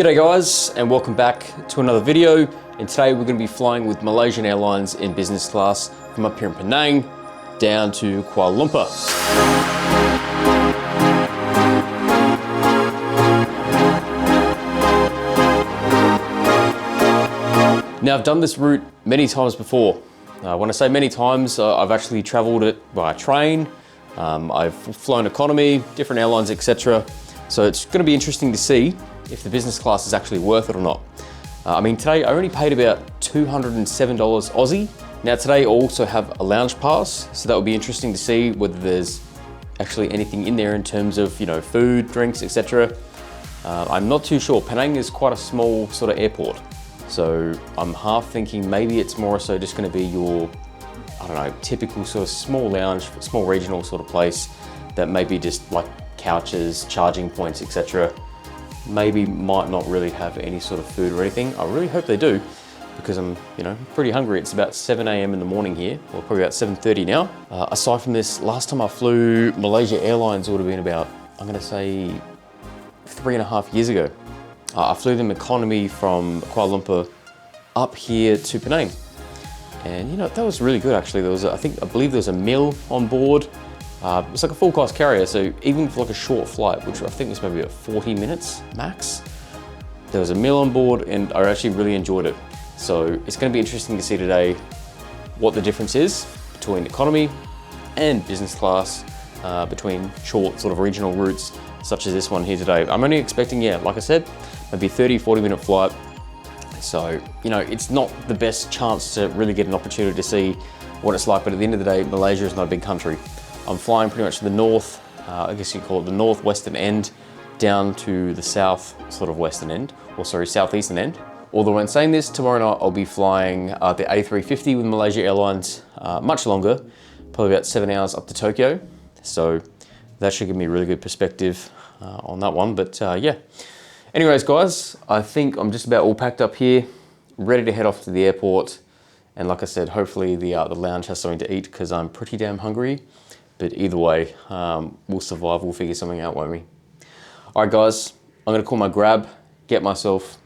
G'day guys, and welcome back to another video. And today we're going to be flying with Malaysian Airlines in business class from up here in Penang down to Kuala Lumpur. Now I've done this route many times before. When I say many times, I've actually traveled it by train, I've flown economy, different airlines, etc. So it's going to be interesting to see if the business class is actually worth it or not. I mean, today I only paid about $207 Aussie. Now today I also have a lounge pass, so that will be interesting to see whether there's actually anything in there in terms of, you know, food, drinks, etc. I'm not too sure. Penang is quite a small sort of airport. So I'm half thinking maybe it's more so just going to be your, I don't know, typical sort of small lounge, small regional sort of place that maybe just like couches, charging points, etc. Maybe might not really have any sort of food or anything. I really hope they do, because I'm, you know, pretty hungry. It's about 7 a.m. in the morning here, or probably about 7:30 now. Aside from this, last time I flew Malaysia Airlines would have been about, I'm going to say 3.5 years ago. I flew them economy from Kuala Lumpur up here to Penang. And you know, that was really good actually. There was, I believe there was a meal on board. It's like a full cost carrier, so even for like a short flight, which I think was maybe about 40 minutes max, there was a meal on board and I actually really enjoyed it. So it's going to be interesting to see today what the difference is between economy and business class, between short sort of regional routes such as this one here today. I'm only expecting, yeah, like I said, maybe 30-40 minute flight. So, you know, it's not the best chance to really get an opportunity to see what it's like, but at the end of the day, Malaysia is not a big country. I'm flying pretty much to the north, I guess you call it the northwestern end, down to the south sort of western end, or sorry, southeastern end. Although when saying this, tomorrow night I'll be flying the A350 with Malaysia Airlines, much longer, probably about 7 hours up to Tokyo. So that should give me a really good perspective on that one, but yeah. Anyways guys, I think I'm just about all packed up here, ready to head off to the airport. And like I said, hopefully the lounge has something to eat, because I'm pretty damn hungry. But either way, we'll survive, we'll figure something out, won't we? All right guys, I'm gonna call my Grab, get myself,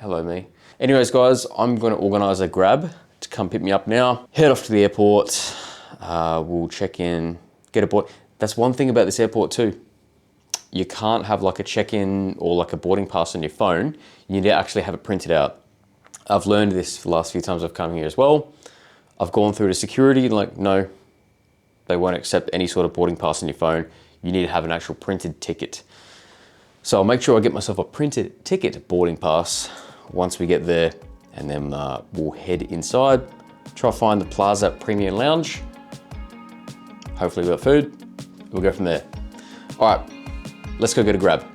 hello me. Anyways guys, I'm gonna organize a Grab to come pick me up now, head off to the airport, we'll check in, get aboard. That's one thing about this airport too. You can't have like a check-in or like a boarding pass on your phone. You need to actually have it printed out. I've learned this the last few times I've come here as well. I've gone through to security, like, no, they won't accept any sort of boarding pass on your phone. You need to have an actual printed ticket. So I'll make sure I get myself a printed ticket boarding pass once we get there, and then we'll head inside, try to find the Plaza Premium Lounge. Hopefully we've got food. We'll go from there. All right, let's go get a Grab.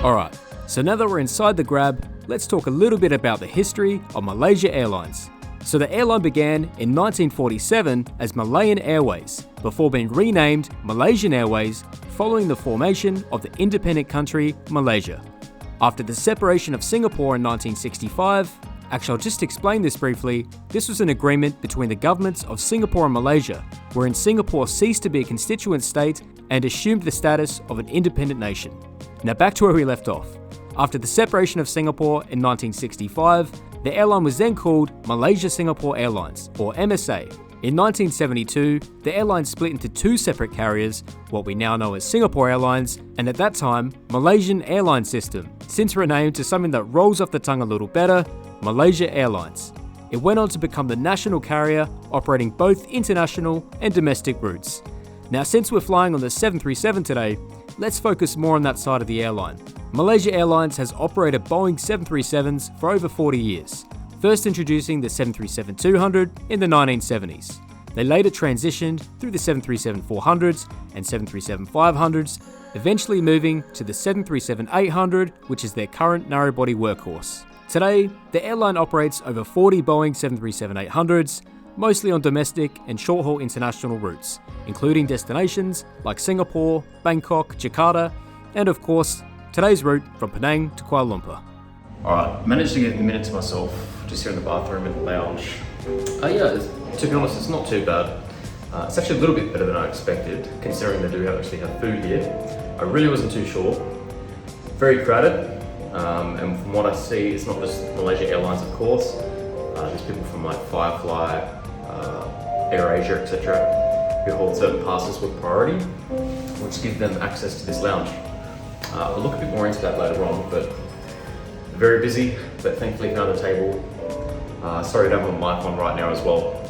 Alright, so now that we're inside the Grab, let's talk a little bit about the history of Malaysia Airlines. So the airline began in 1947 as Malayan Airways, before being renamed Malaysian Airways following the formation of the independent country Malaysia. After the separation of Singapore in 1965, actually I'll just explain this briefly, this was an agreement between the governments of Singapore and Malaysia, wherein Singapore ceased to be a constituent state and assumed the status of an independent nation. Now back to where we left off. After the separation of Singapore in 1965, the airline was then called Malaysia Singapore Airlines, or MSA. In 1972, the airline split into two separate carriers, what we now know as Singapore Airlines, and at that time, Malaysian Airlines System, since renamed to something that rolls off the tongue a little better, Malaysia Airlines. It went on to become the national carrier, operating both international and domestic routes. Now since we're flying on the 737 today, let's focus more on that side of the airline. Malaysia Airlines has operated Boeing 737s for over 40 years, first introducing the 737-200 in the 1970s. They later transitioned through the 737-400s and 737-500s, eventually moving to the 737-800, which is their current narrow-body workhorse. Today, the airline operates over 40 Boeing 737-800s, mostly on domestic and short-haul international routes, including destinations like Singapore, Bangkok, Jakarta, and of course, today's route from Penang to Kuala Lumpur. All right, managed to get a minute to myself Just here in the bathroom in the lounge. To be honest, it's not too bad. It's actually a little bit better than I expected, considering they do actually have food here. I really wasn't too sure. Very crowded, and from what I see, it's not just Malaysia Airlines, of course. There's people from like Firefly, AirAsia, etc., who hold certain passes with priority, which give them access to this lounge. I'll look a bit more into that later on, but very busy, but thankfully found a table. Sorry I don't have my mic on right now as well.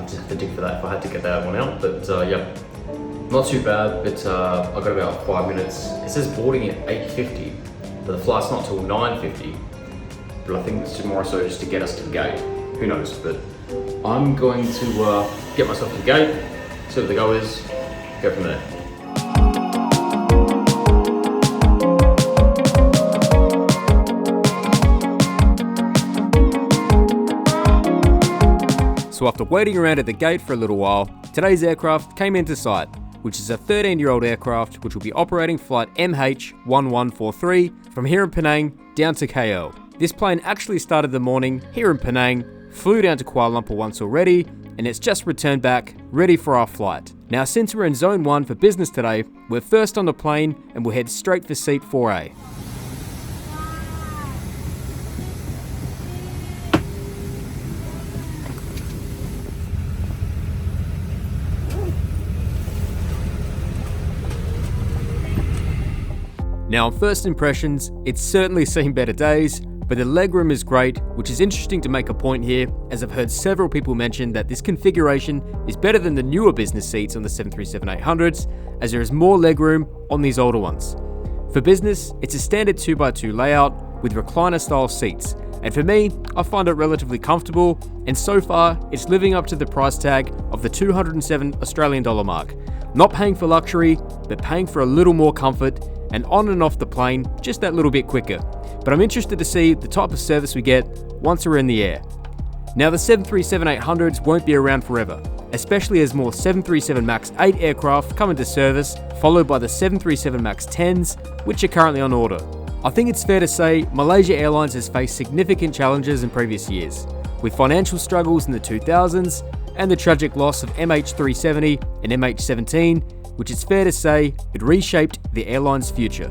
Just have to dig for that if I had to get that one out, but yeah, not too bad, but I've got about 5 minutes. It says boarding at 8:50, but the flight's not till 9:50, but I think it's more so just to get us to the gate. Who knows, but I'm going to get myself to the gate, see what the go is, go from there. So after waiting around at the gate for a little while, today's aircraft came into sight, which is a 13-year-old aircraft which will be operating flight MH1143 from here in Penang down to KL. This plane actually started the morning here in Penang, flew down to Kuala Lumpur once already, and it's just returned back, ready for our flight. Now since we're in Zone 1 for business today, we're first on the plane and we'll head straight for seat 4A. Now on first impressions, it's certainly seen better days, but the legroom is great, which is interesting to make a point here, as I've heard several people mention that this configuration is better than the newer business seats on the 737-800s, as there is more legroom on these older ones. For business, it's a standard 2x2 layout with recliner style seats, and for me, I find it relatively comfortable, and so far, it's living up to the price tag of the 207 Australian dollar mark. Not paying for luxury, but paying for a little more comfort, and on and off the plane just that little bit quicker. But I'm interested to see the type of service we get once we're in the air. Now the 737-800s won't be around forever, especially as more 737 MAX 8 aircraft come into service, followed by the 737 MAX 10s, which are currently on order. I think it's fair to say Malaysia Airlines has faced significant challenges in previous years, with financial struggles in the 2000s and the tragic loss of MH370 and MH17, which is fair to say it reshaped the airline's future.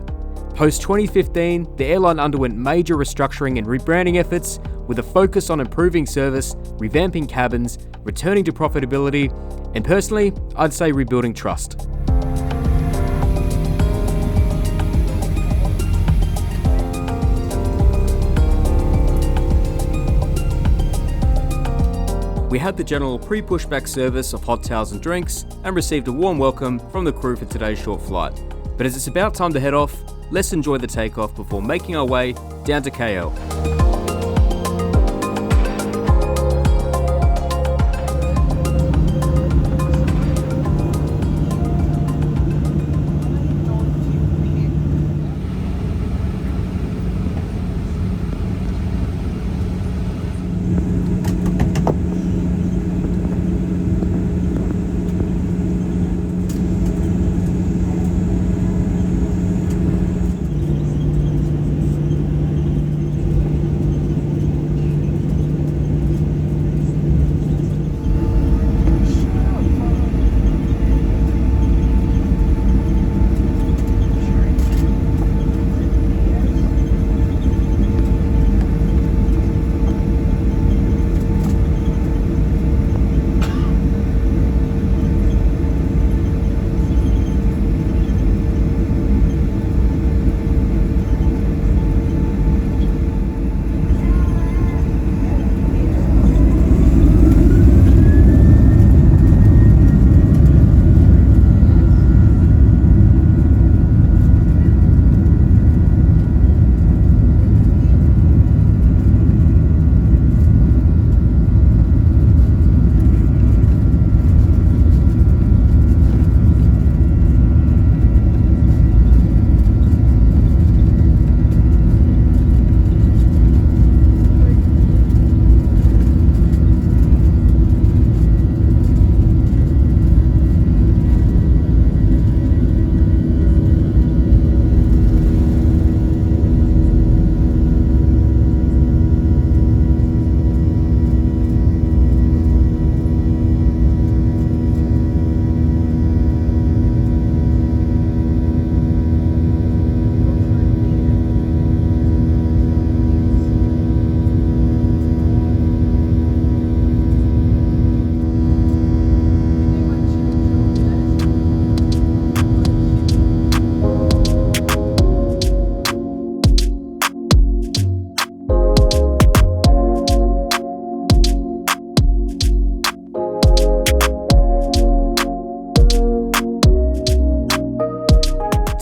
Post 2015, the airline underwent major restructuring and rebranding efforts with a focus on improving service, revamping cabins, returning to profitability, and personally, I'd say rebuilding trust. We had the general pre-pushback service of hot towels and drinks and received a warm welcome from the crew for today's short flight. But as it's about time to head off, let's enjoy the takeoff before making our way down to KL.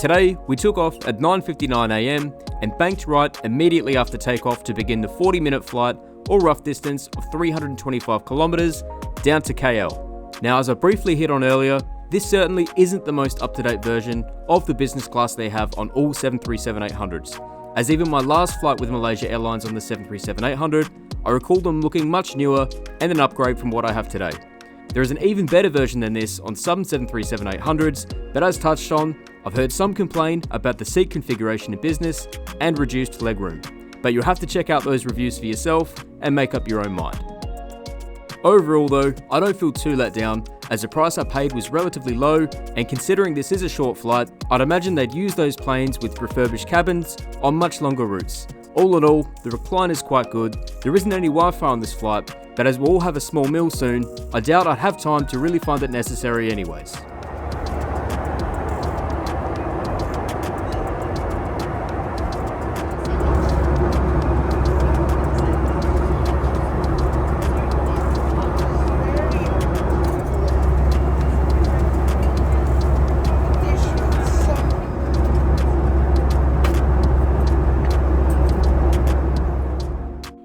today we took off at 9:59 AM and banked right immediately after takeoff to begin the 40-minute flight or rough distance of 325 kilometers down to KL. Now, as I briefly hit on earlier, this certainly isn't the most up-to-date version of the business class they have on all 737-800s, as even my last flight with Malaysia Airlines on the 737-800, I recall them looking much newer and an upgrade from what I have today. There is an even better version than this on some 737-800s, but as touched on, I've heard some complain about the seat configuration in business and reduced legroom, but you'll have to check out those reviews for yourself and make up your own mind. Overall though, I don't feel too let down, as the price I paid was relatively low, and considering this is a short flight, I'd imagine they'd use those planes with refurbished cabins on much longer routes. All in all, the recliner is quite good. There isn't any Wi-Fi on this flight, but as we'll all have a small meal soon, I doubt I'd have time to really find it necessary anyways.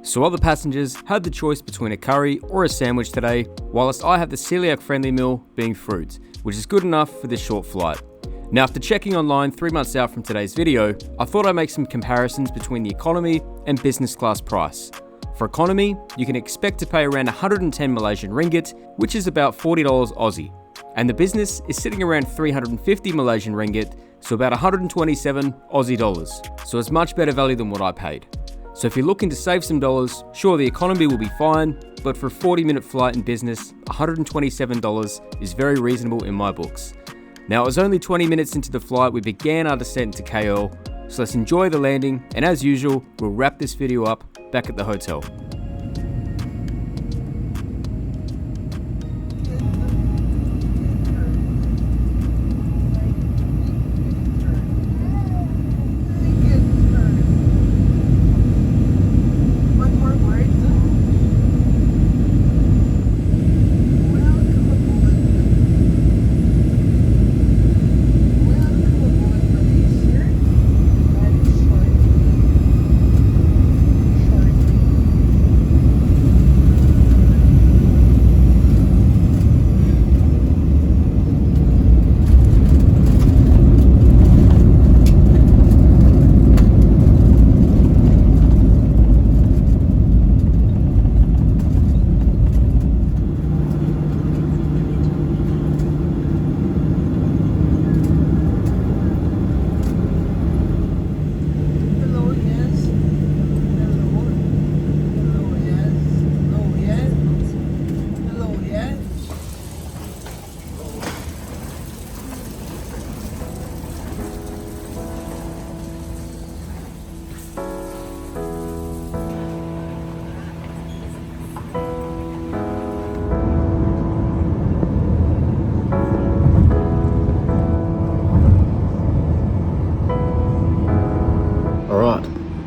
So other passengers had the choice between a curry or a sandwich today, whilst I had the celiac friendly meal being fruit, which is good enough for this short flight. Now, after checking online 3 months out from today's video, I thought I'd make some comparisons between the economy and business class price. For economy, you can expect to pay around 110 Malaysian ringgit, which is about $40 Aussie. And the business is sitting around 350 Malaysian ringgit, so about 127 Aussie dollars. So it's much better value than what I paid. So if you're looking to save some dollars, sure, the economy will be fine, but for a 40-minute flight in business, $127 is very reasonable in my books. Now, it was only 20 minutes into the flight we began our descent into KL, so let's enjoy the landing, and as usual, we'll wrap this video up back at the hotel.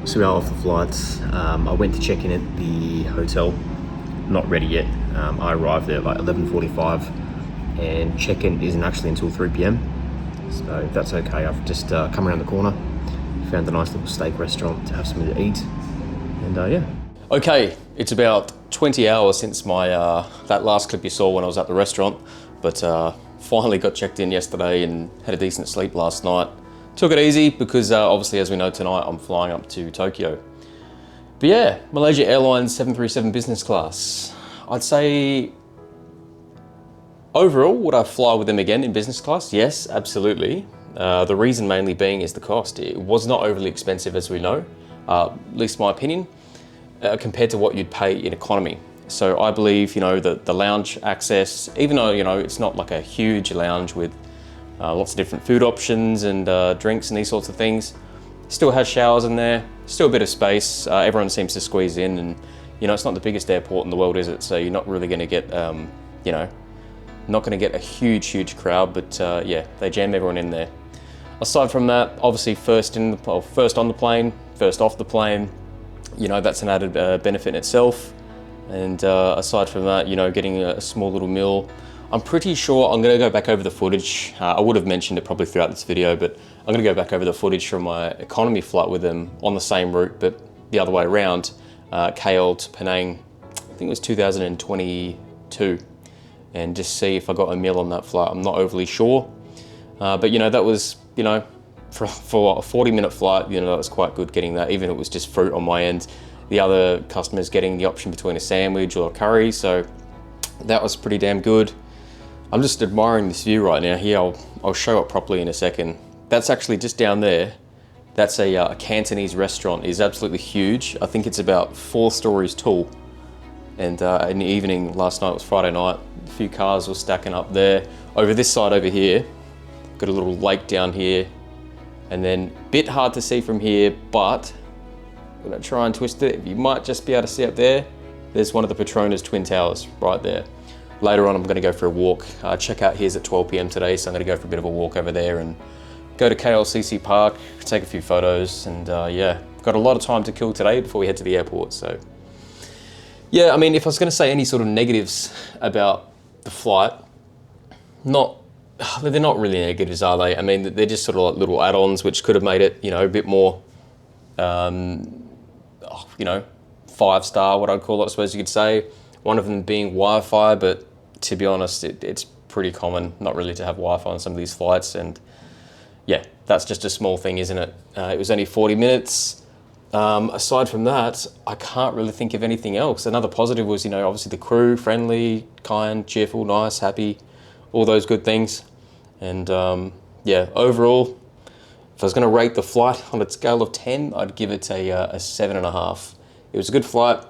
So we are off the flights. I went to check in at the hotel, not ready yet. I arrived there at like 11:45 and check-in isn't actually until 3 p.m. So that's okay. I've just come around the corner, found a nice little steak restaurant to have something to eat, and yeah. Okay, it's about 20 hours since my that last clip you saw when I was at the restaurant, but finally got checked in yesterday and had a decent sleep last night. Took it easy because obviously, as we know, tonight I'm flying up to Tokyo. But yeah, Malaysia Airlines 737 business class. I'd say overall, would I fly with them again in business class? Yes, absolutely. The reason mainly being is the cost. It was not overly expensive, as we know, at least my opinion, compared to what you'd pay in economy. So I believe, you know, the lounge access, even though, you know, it's not like a huge lounge with lots of different food options and drinks and these sorts of things, still has showers in there, still a bit of space. Everyone seems to squeeze in, and, you know, it's not the biggest airport in the world, is it? So you're not really going to get, you know, not going to get a huge crowd, but yeah, they jam everyone in there. Aside from that, obviously first on the plane, first off the plane, you know, that's an added benefit in itself. And aside from that, you know, getting a small little meal. I'm pretty sure I'm gonna go back over the footage. I would have mentioned it probably throughout this video, but I'm gonna go back over the footage from my economy flight with them on the same route, but the other way around, KL to Penang, I think it was 2022, and just see if I got a meal on that flight. I'm not overly sure, but you know, that was, you know, for a 40-minute flight, you know, that was quite good getting that, even if it was just fruit on my end. The other customers getting the option between a sandwich or a curry, so that was pretty damn good. I'm just admiring this view right now. Here, I'll show it properly in a second. That's actually just down there. That's a Cantonese restaurant. It's absolutely huge. I think it's about 4 stories tall. And in the evening, last night was Friday night, a few cars were stacking up there. Over this side over here, got a little lake down here. And then a bit hard to see from here, but I'm gonna try and twist it. You might just be able to see up there. There's one of the Petronas Twin Towers right there. Later on, I'm gonna go for a walk. Checkout here's at 12 p.m. today, so I'm gonna go for a bit of a walk over there and go to KLCC Park, take a few photos, and yeah, got a lot of time to kill today before we head to the airport, so. Yeah, I mean, if I was gonna say any sort of negatives about the flight, they're not really negatives, are they? I mean, they're just sort of like little add-ons which could have made it, you know, a bit more, you know, 5-star, what I'd call it, I suppose you could say. One of them being Wi-Fi, but to be honest, it's pretty common not really to have Wi-Fi on some of these flights, and yeah, that's just a small thing, isn't it? It was only 40 minutes. Aside from that, I can't really think of anything else. Another positive was, you know, obviously the crew, friendly, kind, cheerful, nice, happy, all those good things. And yeah, overall, if I was gonna rate the flight on a scale of 10, I'd give it a 7.5. It was a good flight.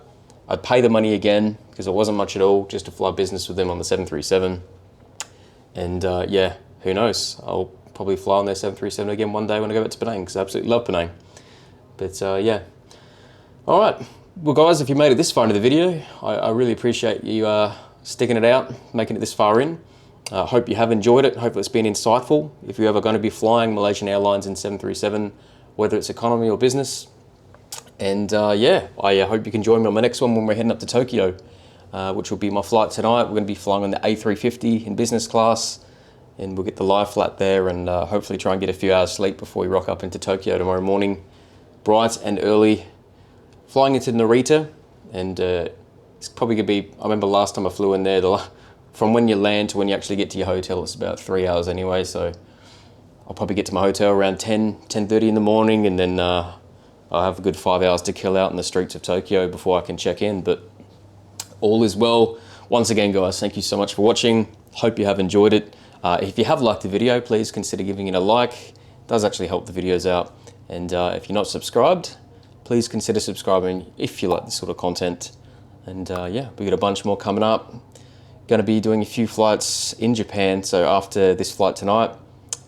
I'd pay the money again because it wasn't much at all, just to fly business with them on the 737. And yeah, who knows? I'll probably fly on their 737 again one day when I go back to Penang, because I absolutely love Penang. But yeah. All right. Well, guys, if you made it this far into the video, I really appreciate you sticking it out, making it this far in. I hope you have enjoyed it. Hopefully it's been insightful. If you're ever going to be flying Malaysian Airlines in 737, whether it's economy or business. And yeah, I hope you can join me on my next one when we're heading up to Tokyo, which will be my flight tonight. We're going to be flying on the A350 in business class, and we'll get the lie flat there, and hopefully try and get a few hours sleep before we rock up into Tokyo tomorrow morning, bright and early. Flying into Narita, and it's probably going to be, I remember last time I flew in there, from when you land to when you actually get to your hotel, it's about 3 hours anyway, so I'll probably get to my hotel around 10:30 in the morning, and then I'll have a good 5 hours to kill out in the streets of Tokyo before I can check in, but all is well. Once again, guys, thank you so much for watching. Hope you have enjoyed it. If you have liked the video, please consider giving it a like. It does actually help the videos out. And if you're not subscribed, please consider subscribing if you like this sort of content. And yeah, we got a bunch more coming up. Going to be doing a few flights in Japan. So after this flight tonight,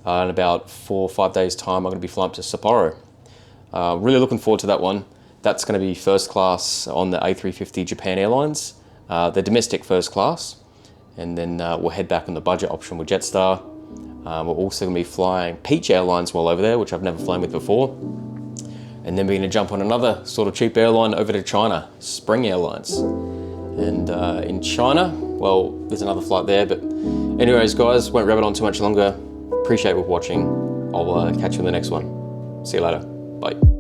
in about 4 or 5 days time, I'm going to be flying to Sapporo. Really looking forward to that one. That's going to be first class on the A350 Japan Airlines, the domestic first class. And then we'll head back on the budget option with Jetstar. We're also going to be flying Peach Airlines while over there, which I've never flown with before. And then we're going to jump on another sort of cheap airline over to China, Spring Airlines. And in China, well, there's another flight there. But anyways, guys, won't rabbit on too much longer. Appreciate you watching. I'll catch you in the next one. See you later. Bye.